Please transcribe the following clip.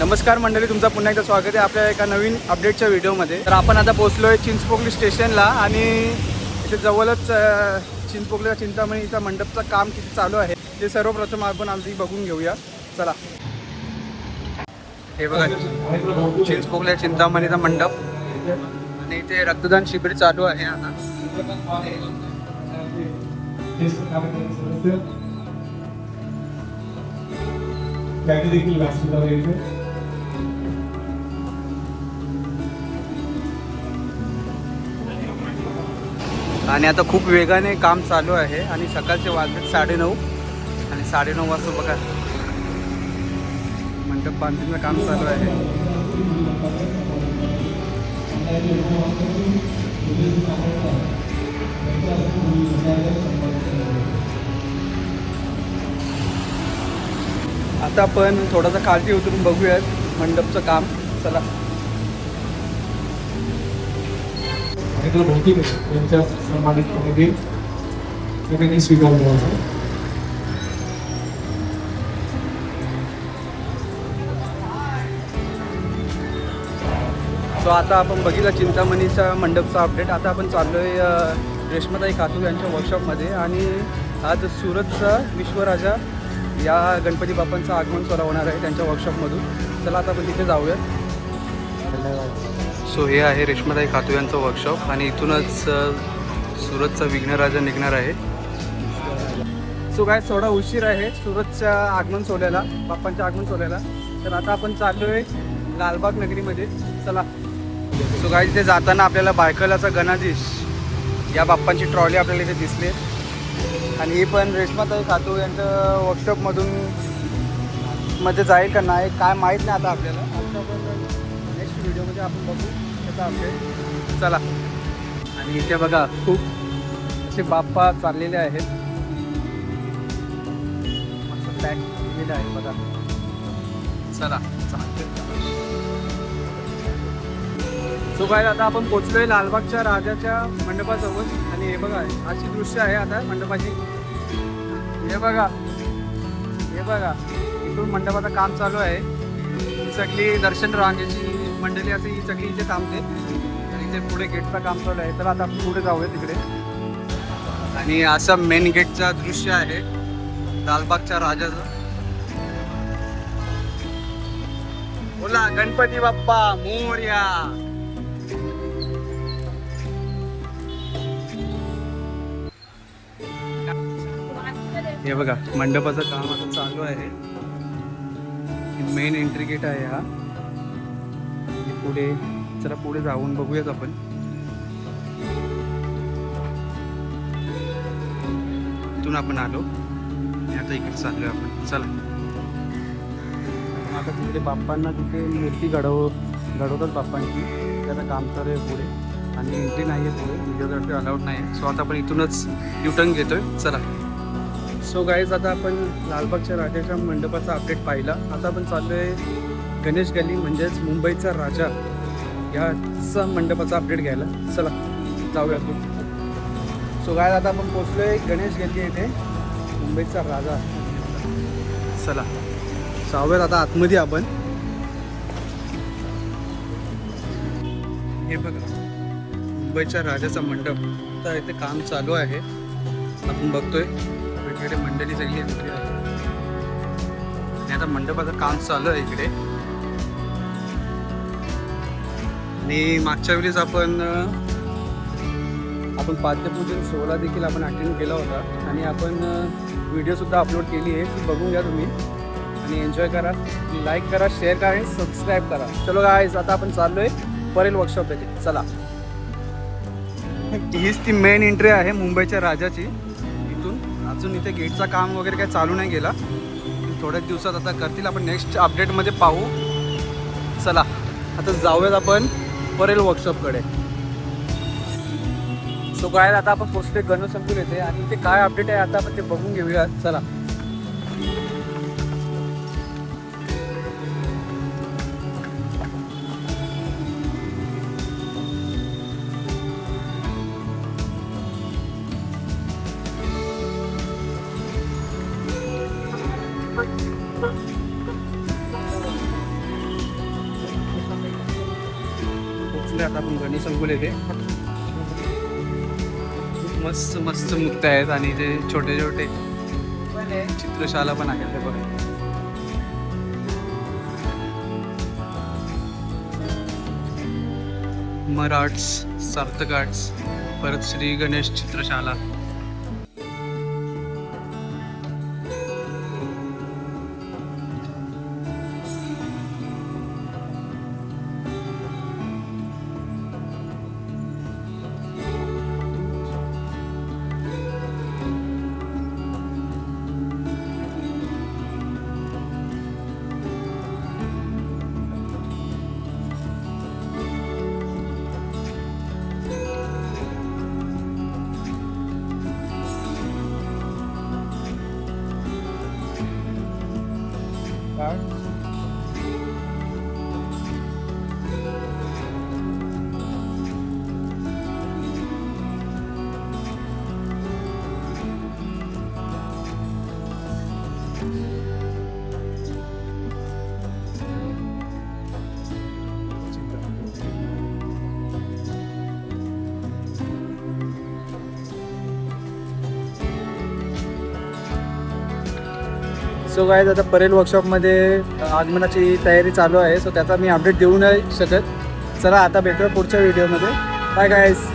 नमस्कार मंडळी, तुमचं पुन्हा एकदा स्वागत आहे आपल्या एका नवीन अपडेटच्या व्हिडिओमध्ये. तर आपण आता पोहोचलो आहे चिंचपोकली स्टेशनला आणि इथे जवळच चिंचपोकलीचा चिंतामणीचा मंडपचं काम किती चालू आहे ते सर्वप्रथम आपण आधी बघून घेऊया. चला, हे बघा चिंचपोकलीचा चिंतामणीचा मंडप आणि इथे रक्तदान शिबिर चालू आहे आता. देखील व्यासपीठावर यायचे. आणि आता खूप वेगाने काम चालू आहे आणि सकाळचे वाजले 9:30 आणि 9:30 वाजता बघा मंडप बांधणीचं काम चालू आहे. आता आपण थोडासा खालती उतरून बघूयात मंडपचं काम. चला, आणि तो भौतिक यांच्या सन्मानित त्यांनी स्वीकारलं होतं. सो आता आपण बघितलं चिंतामणीच्या मंडपचा अपडेट. आता आपण चाललो आहे रेश्माताई खातू यांच्या वर्कशॉपमध्ये आणि आज सुरतचा विश्वराजा या गणपती बाप्पांचं आगमन सोहळा होणार आहे त्यांच्या वर्कशॉपमधून. चला आता आपण तिथे जाऊयात. सो हे आहे रेश्माताई खातू यांचं वर्कशॉप आणि इथूनच सुरतचा विघ्नराजा निघणार आहे. सो काय थोडा उशीर आहे सुरतच्या आगमन सोहळ्याला, बाप्पांच्या आगमन सोहळ्याला. तर आता आपण चाललो आहे लालबाग नगरीमध्ये. चला, सो काय तिथे जाताना आपल्याला बायकलाचा गणाधीश या बाप्पांची ट्रॉली आपल्याला इथे दिसली आणि ही पण रेश्माताई खातू यांच्या वर्कशॉपमधून मध्ये जाईल का नाही काय माहीत नाही आता आपल्याला. नेक्स्ट व्हिडिओमध्ये आपण बघू त्याचा अपडेट. चला, आणि इथे बघा खूप असे बाप्पा चाललेले आहेत, मस्त पॅक केलेले आहेत बघा. चला, सो काय आता आपण पोचलोय लालबागच्या राजाच्या मंडपाजवळ आणि हे बघा अशी दृश्य आहे आता मंडपाची. हे बघा, हे बघा इथून मंडपाचं काम चालू आहे. ही सगळी दर्शन रांगेची मंडळी असे ही सगळी इथे थांबते आणि इथे पुढे गेटचं काम चालू आहे. तर आता आपण पुढे जाऊया तिकडे. आणि असं मेन गेटचं दृश्य आहे लालबागच्या राजाचं. बोला गणपती बाप्पा मोरया. हे बघा मंडपाचं काम आता चालू आहे. मेन एंट्री गेट आहे हा. पुढे चला पुढे जाऊन बघूयात आपण. इथून आपण आलो आणि आता इकडे चाललोय आपण. चला, आता तिकडे बाप्पांना तिथे मूर्ती घडवतात बाप्पांची. त्याचं काम चालू आहे पुढे आणि एंट्री नाही आहे पुढे, व्हिडिओसाठी अलाउड नाही. सो आता आपण इथूनच युटर्न घेतोय. चला, सो गाईज आता आपण लालबागच्या राजाच्या मंडपाचा अपडेट पाहिला. आता आपण चाललो आहे गणेश गली म्हणजेच मुंबईचा राजा याचा मंडपाचा अपडेट घ्यायला. चला जाऊया आपण. सो गाईज आता आपण पोचलो आहे गणेश गली येथे मुंबईचा राजा. चला जाऊयात आता आतमध्ये आपण. हे बघा मुंबईच्या राजाचा मंडप. तर इथे काम चालू आहे आपण बघतोय. इकडे मंडळी सगळी आहे आणि आता मंडपाचं काम चालू आहे इकडे. आणि मागच्या वेळेस आपण पाद्यपूजन सोहळा देखील आपण अटेंड केला होता आणि आपण व्हिडिओसुद्धा अपलोड केली आहे. ती बघून घ्या तुम्ही आणि एन्जॉय करा, लाईक करा, शेअर करा आणि सबस्क्राईब करा. चलो गाईज आता आपण चाललो आहे परेल वर्कशॉप येथे. चला, हीच ती मेन एंट्री आहे मुंबईच्या राजाची. अजून इथे गेटचा काम वगैरे काय चालू नाही गेला, थोड्याच दिवसात आता करतील. आपण नेक्स्ट अपडेटमध्ये पाहू. चला आता जाऊयात आपण परेल वर्कशॉपकडे. सो काय आता आपण पोचले गणसंकुल येते आणि इथे काय अपडेट आहे आता आपण ते बघून घेऊया. चला, पोहोचले आता आपण गणेश संकुल येथे. खूप मस्त मस्त मूर्ती आहेत आणि ते छोटे छोटे चित्रशाला पण आहेत ते बघा. मर आर्ट्स, सार्थक आर्ट्स, परत श्री गणेश चित्रशाला. सो गाईज आता परेल वर्कशॉपमध्ये आगमनाची तयारी चालू आहे. सो त्याचा मी अपडेट देऊ नाही शकत. चला आता भेटूया पुढच्या व्हिडिओमध्ये. Bye guys.